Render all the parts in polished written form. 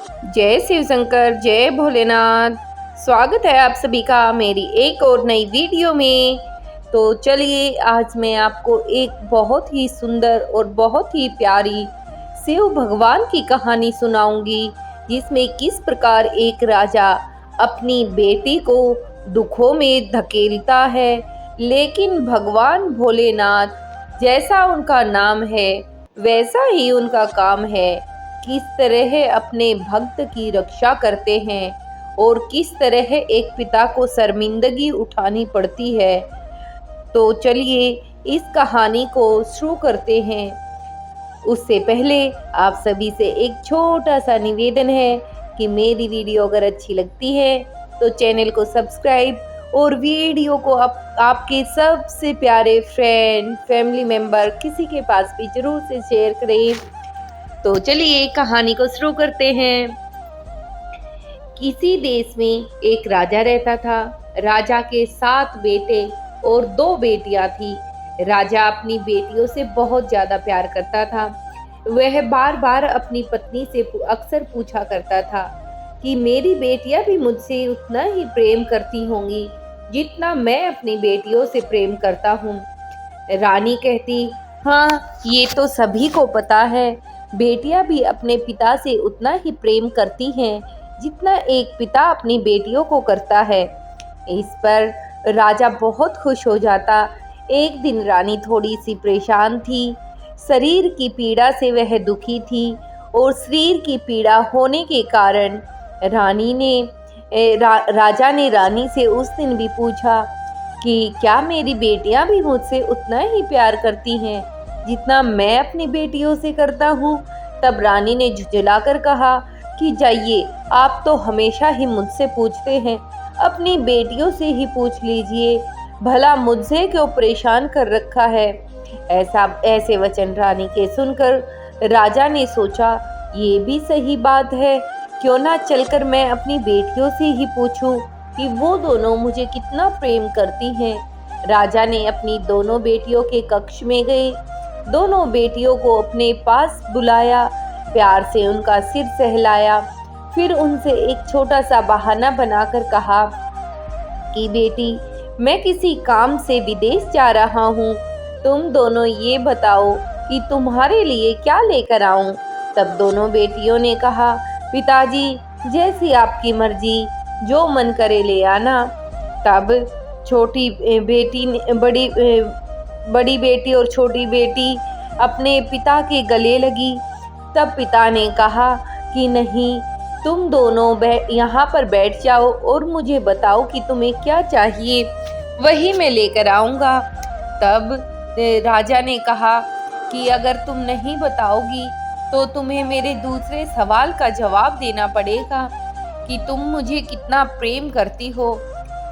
जय शिव शंकर, जय भोलेनाथ। स्वागत है आप सभी का मेरी एक और नई वीडियो में। तो चलिए आज मैं आपको एक बहुत ही सुंदर और बहुत ही प्यारी शिव भगवान की कहानी सुनाऊंगी, जिसमें किस प्रकार एक राजा अपनी बेटी को दुखों में धकेलता है, लेकिन भगवान भोलेनाथ जैसा उनका नाम है वैसा ही उनका काम है। किस तरह अपने भक्त की रक्षा करते हैं और किस तरह एक पिता को शर्मिंदगी उठानी पड़ती है। तो चलिए इस कहानी को शुरू करते हैं। उससे पहले आप सभी से एक छोटा सा निवेदन है कि मेरी वीडियो अगर अच्छी लगती है तो चैनल को सब्सक्राइब और वीडियो को आपके सबसे प्यारे फ्रेंड, फैमिली मेंबर किसी के पास भी जरूर से शेयर करें। तो चलिए कहानी को शुरू करते हैं। किसी देश में एक राजा रहता था। राजा के 7 बेटे और 2 बेटियां थी। राजा अपनी बेटियों से बहुत ज्यादा प्यार करता था। वह बार बार अपनी पत्नी से अक्सर पूछा करता था कि मेरी बेटियां भी मुझसे उतना ही प्रेम करती होंगी जितना मैं अपनी बेटियों से प्रेम करता हूँ। रानी कहती, हाँ ये तो सभी को पता है, बेटियां भी अपने पिता से उतना ही प्रेम करती हैं जितना एक पिता अपनी बेटियों को करता है। इस पर राजा बहुत खुश हो जाता। एक दिन रानी थोड़ी सी परेशान थी। शरीर की पीड़ा से वह दुखी थी और शरीर की पीड़ा होने के कारण राजा ने रानी से उस दिन भी पूछा कि क्या मेरी बेटियां भी मुझसे उतना ही प्यार करती हैं जितना मैं अपनी बेटियों से करता हूँ। तब रानी ने झुंझलाकर कहा कि जाइए, आप तो हमेशा ही मुझसे पूछते हैं, अपनी बेटियों से ही पूछ लीजिए, भला मुझसे क्यों परेशान कर रखा है। ऐसे वचन रानी के सुनकर राजा ने सोचा, ये भी सही बात है, क्यों ना चलकर मैं अपनी बेटियों से ही पूछूं कि वो दोनों मुझे कितना प्रेम करती हैं। राजा ने अपनी दोनों बेटियों के कक्ष में गए, दोनों बेटियों को अपने पास बुलाया, प्यार से उनका सिर सहलाया, फिर उनसे एक छोटा सा बहाना बनाकर कहा कि बेटी, मैं किसी काम से विदेश जा रहा हूँ, तुम दोनों ये बताओ कि तुम्हारे लिए क्या लेकर आऊं। तब दोनों बेटियों ने कहा, पिताजी जैसी आपकी मर्जी, जो मन करे ले आना। तब छोटी बेटी बड़ी बेटी और छोटी बेटी अपने पिता के गले लगी। तब पिता ने कहा कि नहीं, तुम दोनों यहाँ पर बैठ जाओ और मुझे बताओ कि तुम्हें क्या चाहिए, वही मैं लेकर आऊँगा। तब राजा ने कहा कि अगर तुम नहीं बताओगी तो तुम्हें मेरे दूसरे सवाल का जवाब देना पड़ेगा कि तुम मुझे कितना प्रेम करती हो।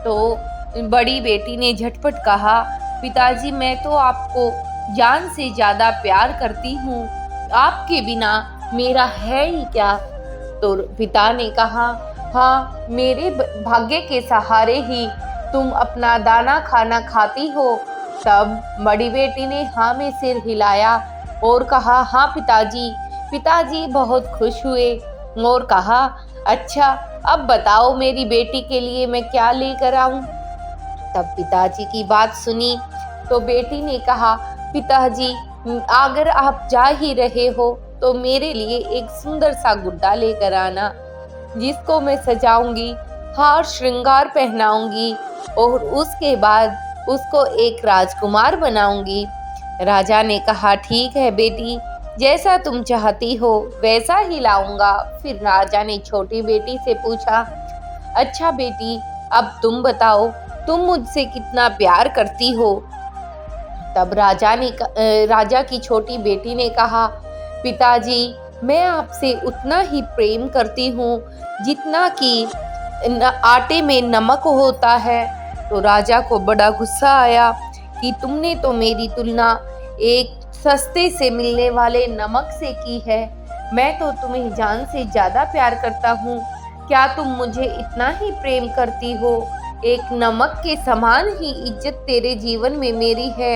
तो बड़ी बेटी ने झटपट कहा, पिताजी मैं तो आपको जान से ज़्यादा प्यार करती हूँ, आपके बिना मेरा है ही क्या। तो पिता ने कहा, हाँ मेरे भाग्य के सहारे ही तुम अपना दाना खाना खाती हो। तब बड़ी बेटी ने हाँ में सिर हिलाया और कहा, हाँ पिताजी। पिताजी बहुत खुश हुए और कहा, अच्छा अब बताओ मेरी बेटी के लिए मैं क्या लेकर आऊं। तब पिताजी की बात सुनी तो बेटी ने कहा, पिताजी अगर आप जा ही रहे हो तो मेरे लिए एक सुंदर सा गुड्डा लेकर आना, जिसको मैं सजाऊंगी, हार श्रृंगार पहनाऊंगी और उसके बाद उसको एक राजकुमार बनाऊंगी। राजा ने कहा, ठीक है बेटी, जैसा तुम चाहती हो वैसा ही लाऊंगा। फिर राजा ने छोटी बेटी से पूछा, अच्छा बेटी अब तुम बताओ, तुम मुझसे कितना प्यार करती हो। तब राजा की छोटी बेटी ने कहा, पिताजी मैं आपसे उतना ही प्रेम करती हूँ जितना कि आटे में नमक होता है। तो राजा को बड़ा गुस्सा आया कि तुमने तो मेरी तुलना एक सस्ते से मिलने वाले नमक से की है, मैं तो तुम्हें जान से ज़्यादा प्यार करता हूँ, क्या तुम मुझे इतना ही प्रेम करती हो, एक नमक के समान ही इज्जत तेरे जीवन में मेरी है।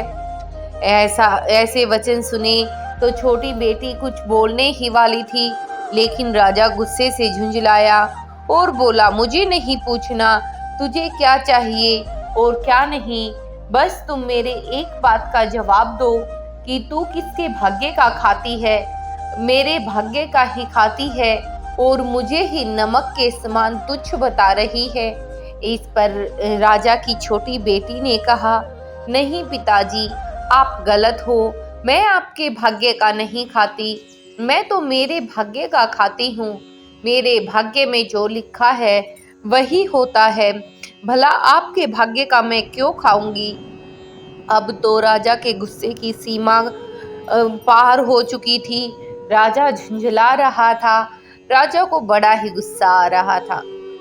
ऐसे वचन सुने तो छोटी बेटी कुछ बोलने ही वाली थी लेकिन राजा गुस्से से झुंझलाया और बोला, मुझे नहीं पूछना तुझे क्या चाहिए और क्या नहीं, बस तुम मेरे एक बात का जवाब दो कि तू किसके भाग्य का खाती है। मेरे भाग्य का ही खाती है और मुझे ही नमक के समान तुच्छ बता रही है। इस पर राजा की छोटी बेटी ने कहा, नहीं पिताजी, आप गलत हो, मैं आपके भाग्य का नहीं खाती, मैं तो मेरे भाग्य का खाती हूँ। मेरे भाग्य में जो लिखा है वही होता है, भला आपके भाग्य का मैं क्यों खाऊंगी। अब तो राजा के गुस्से की सीमा पार हो चुकी थी। राजा झुंझला रहा था। राजा को बड़ा ही गुस्सा आ रहा था।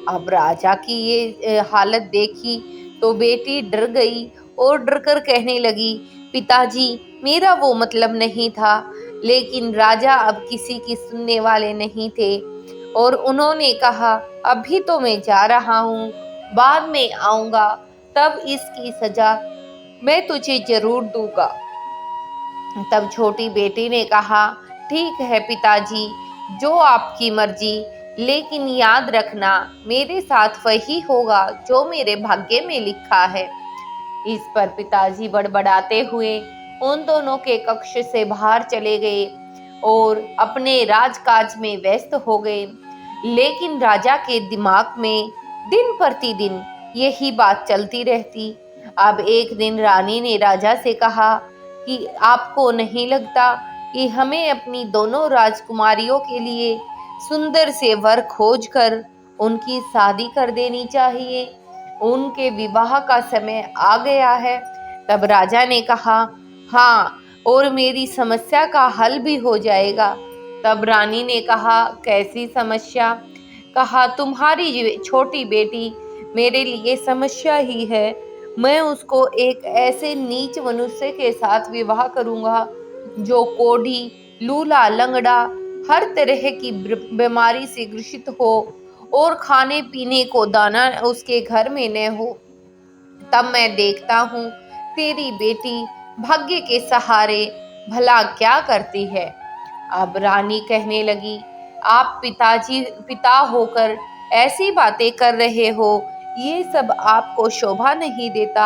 अब राजा की ये हालत देखी तो बेटी डर गई और डर कर कहने लगी, पिताजी, मेरा वो मतलब नहीं था। लेकिन राजा अब किसी की सुनने वाले नहीं थे और उन्होंने कहा, अभी तो मैं जा रहा हूँ, बाद में आऊंगा, तब इसकी सजा मैं तुझे जरूर दूंगा। तब छोटी बेटी ने कहा, ठीक है पिताजी, जो आपकी मर्जी, लेकिन याद रखना मेरे साथ वही होगा जो मेरे भाग्य में लिखा है। इस पर पिताजी बड़बड़ाते हुए उन दोनों के कक्ष से बाहर चले गए और अपने राजकाज में व्यस्त हो गए। लेकिन राजा के दिमाग में दिन प्रतिदिन यही बात चलती रहती। अब एक दिन रानी ने राजा से कहा कि आपको नहीं लगता कि हमें अपनी दोनों राजकुमारियों के लिए सुंदर से वर खोज कर उनकी शादी कर देनी चाहिए। उनके विवाह का समय आ गया है। तब राजा ने कहा, हाँ, और मेरी समस्या का हल भी हो जाएगा। तब रानी ने कहा, कैसी समस्या। कहा, तुम्हारी छोटी बेटी मेरे लिए समस्या ही है। मैं उसको एक ऐसे नीच मनुष्य के साथ विवाह करूंगा जो कोढ़ी, लूला, लंगड़ा, हर तरह की बीमारी से ग्रसित हो और खाने पीने को दाना उसके घर में न हो। तब मैं देखता हूँ तेरी बेटी भाग्य के सहारे भला क्या करती है। अब रानी कहने लगी, आप पिता होकर ऐसी बातें कर रहे हो, ये सब आपको शोभा नहीं देता।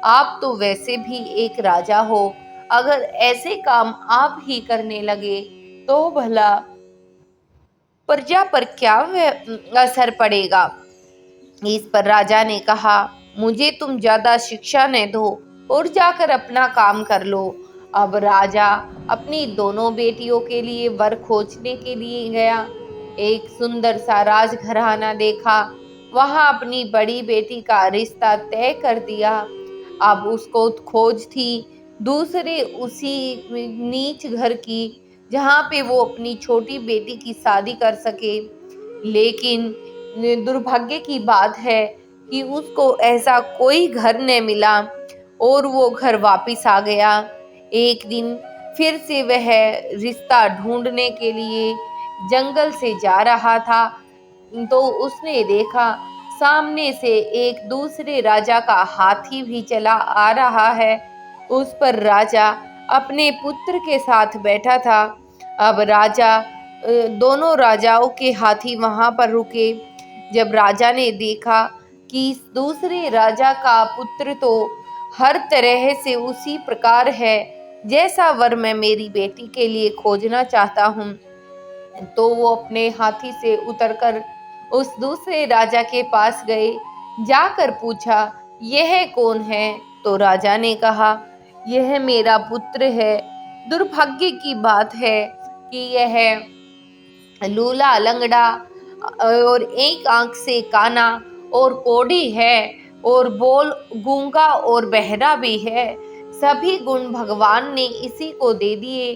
आप तो वैसे भी एक राजा हो, अगर ऐसे काम आप ही करने लगे तो भला प्रजा पर क्या असर पड़ेगा। इस पर राजा ने कहा, मुझे तुम ज्यादा शिक्षा न दो और जाकर अपना काम कर लो। अब राजा अपनी दोनों बेटियों के लिए वर खोजने के लिए गया। एक सुंदर सा राजघराना देखा, वहां अपनी बड़ी बेटी का रिश्ता तय कर दिया। अब उसको खोज थी दूसरे उसी नीच घर की, जहाँ पे वो अपनी छोटी बेटी की शादी कर सके। लेकिन दुर्भाग्य की बात है कि उसको ऐसा कोई घर न मिला और वो घर वापस आ गया। एक दिन फिर से वह रिश्ता ढूंढने के लिए जंगल से जा रहा था तो उसने देखा सामने से एक दूसरे राजा का हाथी भी चला आ रहा है। उस पर राजा अपने पुत्र के साथ बैठा था। अब दोनों राजाओं के हाथी वहां पर रुके। जब राजा ने देखा कि इस दूसरे राजा का पुत्र तो हर तरह से उसी प्रकार है जैसा वर मैं मेरी बेटी के लिए खोजना चाहता हूँ, तो वो अपने हाथी से उतरकर उस दूसरे राजा के पास गए। जाकर पूछा, यह कौन है। तो राजा ने कहा, यह मेरा पुत्र है। दुर्भाग्य की बात है कि यह लूला, लंगड़ा और एक आंख से काना और कोढ़ी है और बोल गूंगा और बहरा भी है। सभी गुण भगवान ने इसी को दे दिए।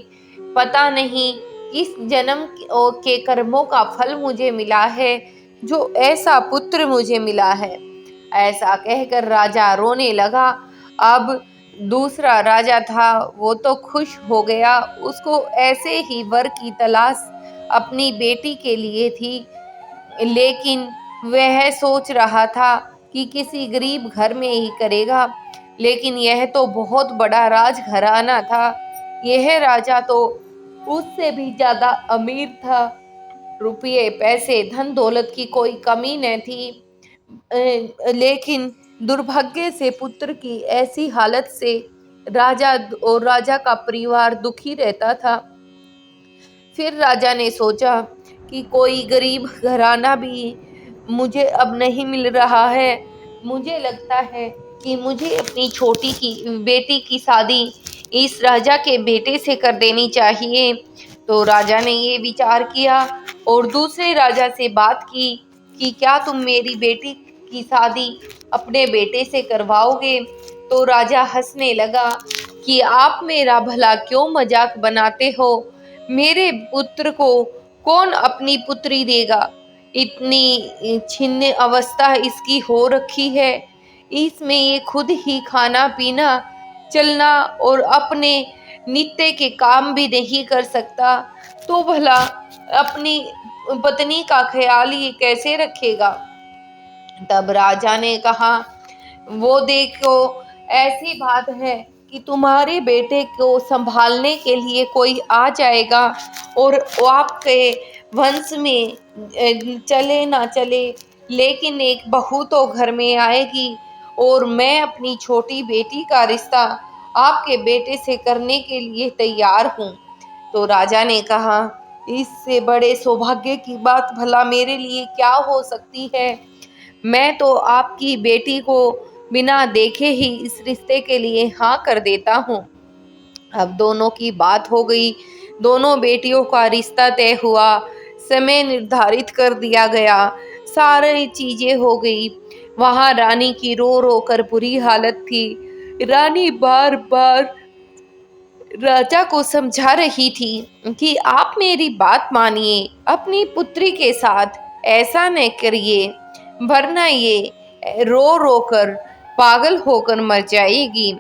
पता नहीं किस जन्म के कर्मों का फल मुझे मिला है जो ऐसा पुत्र मुझे मिला है। ऐसा कहकर राजा रोने लगा। अब दूसरा राजा था वो तो खुश हो गया, उसको ऐसे ही वर की तलाश अपनी बेटी के लिए थी। लेकिन वह सोच रहा था कि किसी गरीब घर में ही करेगा। लेकिन यह तो बहुत बड़ा राजघराना था। यह राजा तो उससे भी ज्यादा अमीर था। रुपये पैसे धन दौलत की कोई कमी न थी। लेकिन दुर्भाग्य से पुत्र की ऐसी हालत से राजा और राजा का परिवार दुखी रहता था। फिर राजा ने सोचा कि कोई गरीब घराना भी मुझे अब नहीं मिल रहा है। मुझे लगता है कि मुझे अपनी छोटी की बेटी की शादी इस राजा के बेटे से कर देनी चाहिए। तो राजा ने ये विचार किया और दूसरे राजा से बात की कि क्या तुम मेरी बेटी की शादी अपने बेटे से करवाओगे। तो राजा हंसने लगा कि आप मेरा भला क्यों मजाक बनाते हो। मेरे पुत्र को कौन अपनी पुत्री देगा। इतनी छिन्न अवस्था इसकी हो रखी है। इसमें ये खुद ही खाना पीना चलना और अपने नित्य के काम भी नहीं कर सकता, तो भला अपनी पत्नी का ख्याल ये कैसे रखेगा। तब राजा ने कहा, वो देखो, ऐसी बात है कि तुम्हारे बेटे को संभालने के लिए कोई आ जाएगा और वो आपके वंश में चले ना चले, लेकिन एक बहू तो घर में आएगी और मैं अपनी छोटी बेटी का रिश्ता आपके बेटे से करने के लिए तैयार हूँ। तो राजा ने कहा, इससे बड़े सौभाग्य की बात भला मेरे लिए क्या हो सकती है। मैं तो आपकी बेटी को बिना देखे ही इस रिश्ते के लिए हाँ कर देता हूँ। अब दोनों की बात हो गई, दोनों बेटियों का रिश्ता तय हुआ, समय निर्धारित कर दिया गया, सारी चीजें हो गई। वहां रानी की रो रो कर बुरी हालत थी। रानी बार बार राजा को समझा रही थी कि आप मेरी बात मानिए, अपनी पुत्री के साथ ऐसा न करिए, वरना ये रो रो कर पागल होकर मर जाएगी।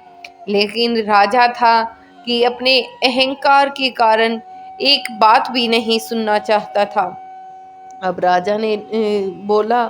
लेकिन राजा था कि अपने अहंकार के कारण एक बात भी नहीं सुनना चाहता था। अब राजा ने बोला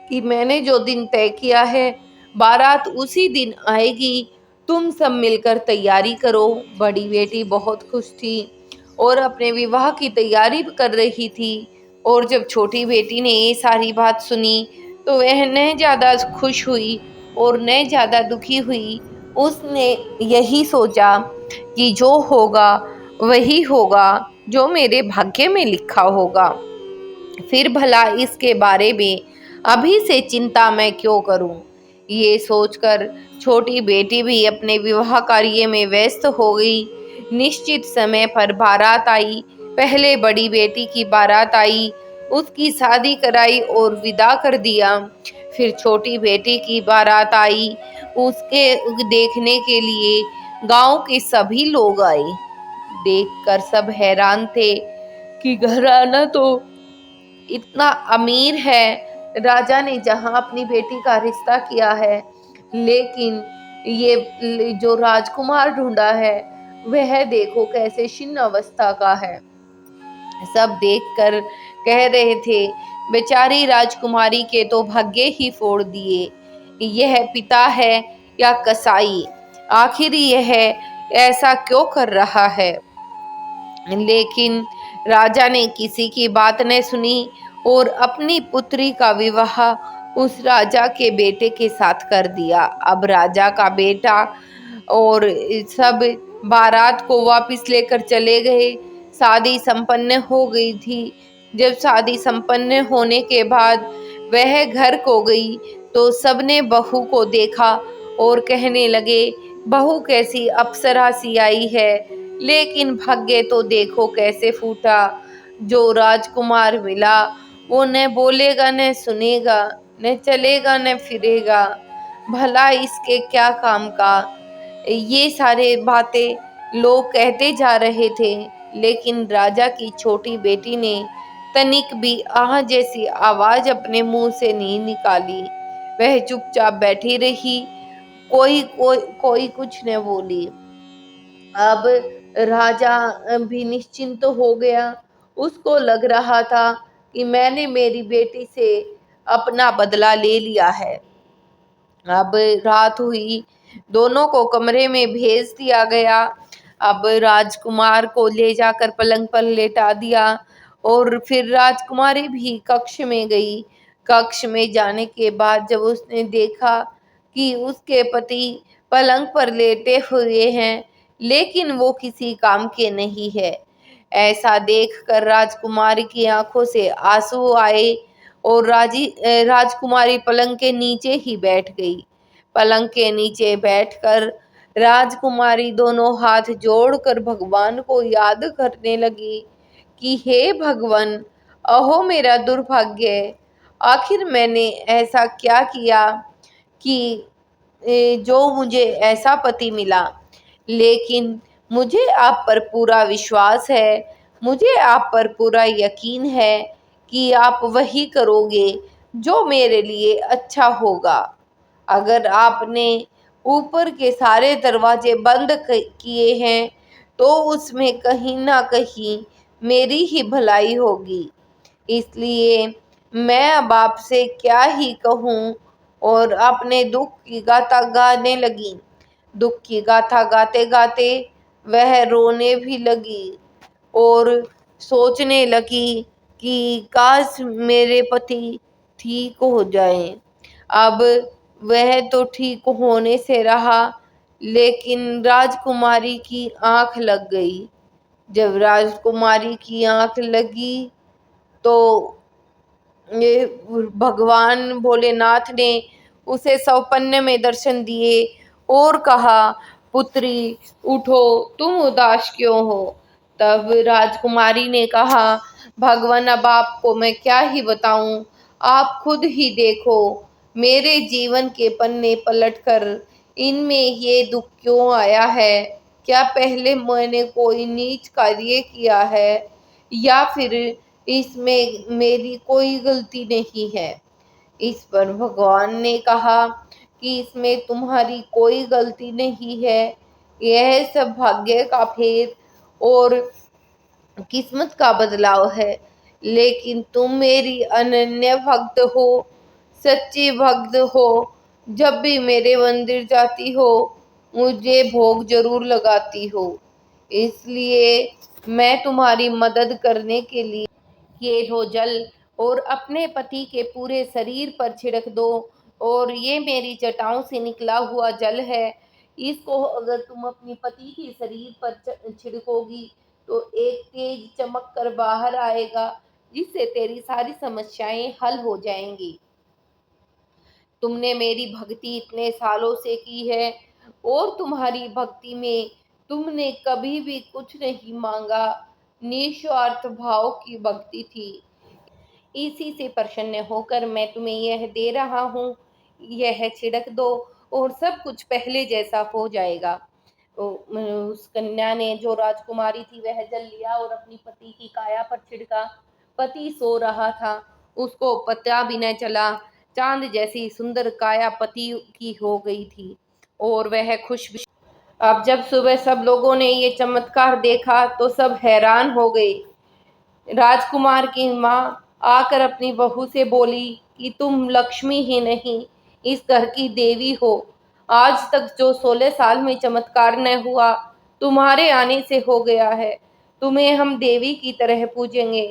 कि मैंने जो दिन तय किया है, बारात उसी दिन आएगी, तुम सब मिलकर तैयारी करो। बड़ी बेटी बहुत खुश थी और अपने विवाह की तैयारी कर रही थी। और जब छोटी बेटी ने ये सारी बात सुनी तो वह न ज़्यादा खुश हुई और न ज़्यादा दुखी हुई। उसने यही सोचा कि जो होगा वही होगा, जो मेरे भाग्य में लिखा होगा, फिर भला इसके बारे में अभी से चिंता मैं क्यों करूं। ये सोचकर छोटी बेटी भी अपने विवाह कार्य में व्यस्त हो गई। निश्चित समय पर बारात आई। पहले बड़ी बेटी की बारात आई, उसकी शादी कराई और विदा कर दिया। फिर छोटी बेटी की बारात आई, उसके देखने के लिए गांव के सभी लोग आए। देखकर सब हैरान थे कि घराना तो इतना अमीर है, राजा ने जहां अपनी बेटी का रिश्ता किया है, लेकिन ये जो राजकुमार ढूंढा है वह देखो कैसे शीर्ण अवस्था का है। सब देखकर कह रहे थे, बेचारी राजकुमारी के तो भाग्य ही फोड़ दिए। यह पिता है या कसाई, आखिर यह ऐसा क्यों कर रहा है। लेकिन राजा ने किसी की बात न सुनी और अपनी पुत्री का विवाह उस राजा के बेटे के साथ कर दिया। अब राजा का बेटा और सब बारात को वापस लेकर चले गए। शादी संपन्न हो गई थी। जब शादी संपन्न होने के बाद वह घर को गई तो सबने बहू को देखा और कहने लगे, बहू कैसी अप्सरा सी आई है, लेकिन भाग्य तो देखो कैसे फूटा। जो राजकुमार मिला वो न बोलेगा न सुनेगा, न चलेगा न फिरेगा, भला इसके क्या काम का। ये सारे बातें लोग कहते जा रहे थे, लेकिन राजा की छोटी बेटी ने तनिक भी आह जैसी आवाज अपने मुंह से नहीं निकाली। वह चुपचाप बैठी रही, कोई कोई कोई कुछ न बोली। अब राजा भी निश्चिंत हो गया। उसको लग रहा था कि मैंने मेरी बेटी से अपना बदला ले लिया है। अब रात हुई, दोनों को कमरे में भेज दिया गया। अब राजकुमार को ले जाकर पलंग पर लेटा दिया और फिर राजकुमारी भी कक्ष में गई। कक्ष में जाने के बाद जब उसने देखा कि उसके पति पलंग पर लेटे हुए हैं, लेकिन वो किसी काम के नहीं है, ऐसा देखकर राजकुमारी की आंखों से आंसू आए और राजकुमारी पलंग के नीचे ही बैठ गई। पलंग के नीचे बैठकर राजकुमारी दोनों हाथ जोड़कर भगवान को याद करने लगी कि हे भगवान, अहो मेरा दुर्भाग्य, आखिर मैंने ऐसा क्या किया कि जो मुझे ऐसा पति मिला। लेकिन मुझे आप पर पूरा विश्वास है, मुझे आप पर पूरा यकीन है कि आप वही करोगे जो मेरे लिए अच्छा होगा। अगर आपने ऊपर के सारे दरवाजे बंद किए हैं तो उसमें कहीं ना कहीं मेरी ही भलाई होगी। इसलिए मैं अब आपसे क्या ही कहूँ, और अपने दुख की गाथा गाने लगी। दुख की गाथा गाते गाते वह रोने भी लगी और सोचने लगी कि काश मेरे पति ठीक हो जाएं। अब वह तो ठीक होने से रहा, लेकिन राजकुमारी की आंख लग गई। जब राजकुमारी की आंख लगी तो ये भगवान भोलेनाथ ने उसे सौपन्य में दर्शन दिए और कहा, पुत्री उठो, तुम उदास क्यों हो। तब राजकुमारी ने कहा, भगवान अब आपको मैं क्या ही बताऊं, आप खुद ही देखो, मेरे जीवन के पन्ने पलटकर इनमें ये दुख क्यों आया है। क्या पहले मैंने कोई नीच कार्य किया है, या फिर इसमें मेरी कोई गलती नहीं है। इस पर भगवान ने कहा कि इसमें तुम्हारी कोई गलती नहीं है, यह सब भाग्य का फेर और किस्मत का बदलाव है। लेकिन तुम मेरी अनन्य भक्त हो, सच्ची भक्त हो, जब भी मेरे मंदिर जाती हो मुझे भोग जरूर लगाती हो। इसलिए मैं तुम्हारी मदद करने के लिए ये लो जल और अपने पति के पूरे शरीर पर छिड़क दो। और ये मेरी जटाओं से निकला हुआ जल है, इसको अगर तुम अपनी पति के शरीर पर छिड़कोगी तो एक तेज चमक कर बाहर आएगा, जिससे तेरी सारी समस्याएं हल हो जाएंगी। तुमने मेरी भक्ति इतने सालों से की है और तुम्हारी भक्ति में तुमने कभी भी कुछ नहीं मांगा, निस्वार्थ भाव की भक्ति थी। इसी से प्रसन्न होकर मैं तुम्हें यह दे रहा हूँ, यह छिड़क दो और सब कुछ पहले जैसा हो जाएगा। उस कन्या ने, जो राजकुमारी थी, वह जल लिया और अपनी पति की काया पर छिड़का। पति सो रहा था, उसको पता भी न चला। चांद जैसी सुंदर काया पति की हो गई थी और वह खुश भी। अब जब सुबह सब लोगों ने ये चमत्कार देखा तो सब हैरान हो गए। राजकुमार की माँ आकर अपनी बहू से बोली कि तुम लक्ष्मी ही नहीं, इस घर की देवी हो। आज तक जो 16 साल में चमत्कार न हुआ, तुम्हारे आने से हो गया है। तुम्हें हम देवी की तरह पूजेंगे।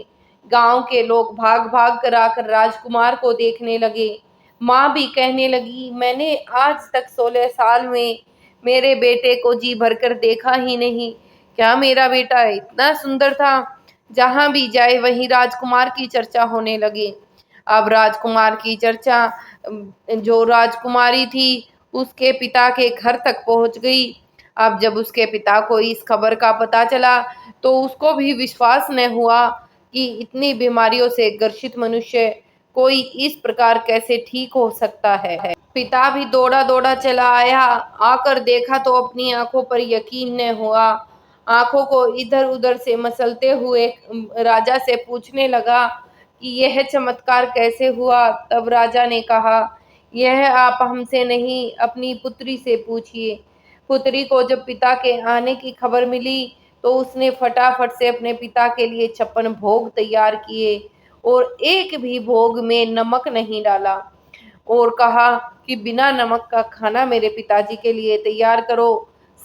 गांव के लोग भाग भाग कर आकर राजकुमार को देखने लगे। माँ भी कहने लगी, मैंने आज तक 16 साल में मेरे बेटे को जी भरकर देखा ही नहीं। क्या मेरा बेटा इतना सुंदर था। जहां भी जाए वहीं राजकुमार की चर्चा होने लगी। अब राजकुमार की चर्चा जो राजकुमारी थी उसके पिता के घर तक पहुंच गई। अब जब उसके पिता को इस खबर का पता चला तो उसको भी विश्वास न हुआ कि इतनी बीमारियों से ग्रसित मनुष्य कोई इस प्रकार कैसे ठीक हो सकता है। पिता भी दौड़ा दौड़ा चला आया, आकर देखा तो अपनी आंखों पर यकीन न हुआ। आंखों को इधर उधर से मसलते हुए राजा से पूछने लगा कि यह चमत्कार कैसे हुआ। तब राजा ने कहा, यह आप हमसे नहीं, अपनी पुत्री से पूछिए। पुत्री को जब पिता के आने की खबर मिली तो उसने फटाफट से अपने पिता के लिए 56 भोग तैयार किए और एक भी भोग में नमक नहीं डाला और कहा कि बिना नमक का खाना मेरे पिताजी के लिए तैयार करो।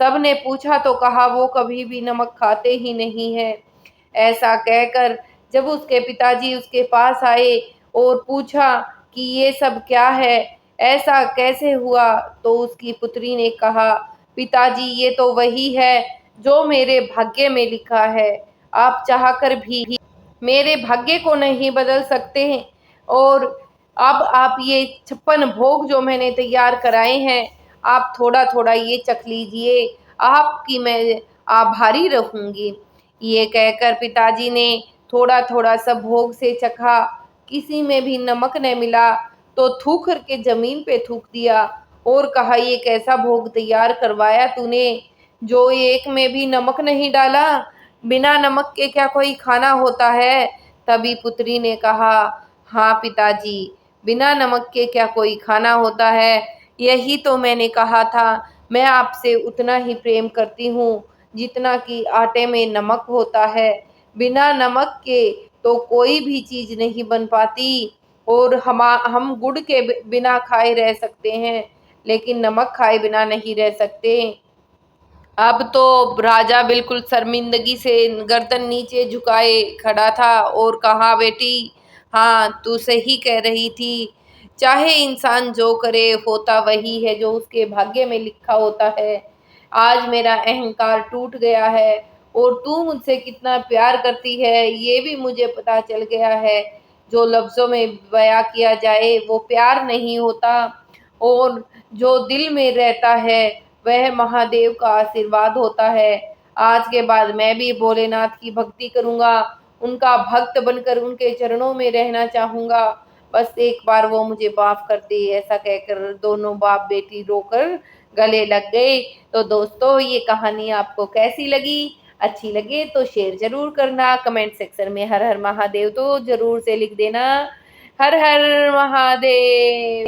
सबने पूछा तो कहा वो कभी भी नमक खाते ही नहीं है। ऐसा कहकर जब उसके पिताजी उसके पास आए और पूछा कि ये सब क्या है, ऐसा कैसे हुआ, तो उसकी पुत्री ने कहा, पिताजी ये तो वही है जो मेरे भाग्य में लिखा है। आप चाहकर भी मेरे भाग्य को नहीं बदल सकते हैं। और अब आप ये 56 भोग जो मैंने तैयार कराए हैं, आप थोड़ा थोड़ा ये चख लीजिए, आपकी मैं आभारी रहूंगी। ये कहकर पिताजी ने थोड़ा थोड़ा सब भोग से चखा, किसी में भी नमक न मिला, तो थूक करके जमीन पे थूक दिया और कहा, ये कैसा भोग तैयार करवाया तूने, जो एक में भी नमक नहीं डाला, बिना नमक के क्या कोई खाना होता है। तभी पुत्री ने कहा, हाँ पिताजी, बिना नमक के क्या कोई खाना होता है, यही तो मैंने कहा था। मैं आपसे उतना ही प्रेम करती हूँ जितना कि आटे में नमक होता है। बिना नमक के तो कोई भी चीज नहीं बन पाती। और हम गुड़ के बिना खाए रह सकते हैं, लेकिन नमक खाए बिना नहीं रह सकते। अब तो राजा बिल्कुल शर्मिंदगी से गर्दन नीचे झुकाए खड़ा था और कहा, बेटी, हाँ तू सही कह रही थी। चाहे इंसान जो करे होता वही है जो उसके भाग्य में लिखा होता है। आज मेरा अहंकार टूट गया है और तू मुझसे कितना प्यार करती है ये भी मुझे पता चल गया है। जो लफ्ज़ों में बयां किया जाए वो प्यार नहीं होता, और जो दिल में रहता है वह महादेव का आशीर्वाद होता है। आज के बाद मैं भी भोलेनाथ की भक्ति करूँगा, उनका भक्त बनकर उनके चरणों में रहना चाहूँगा। बस एक बार वो मुझे माफ़ कर दे। ऐसा कहकर दोनों बाप बेटी रोकर गले लग गए। तो दोस्तों, ये कहानी आपको कैसी लगी? अच्छी लगे तो शेयर ज़रूर करना, कमेंट सेक्शन में हर हर महादेव तो ज़रूर से लिख देना। हर हर महादेव।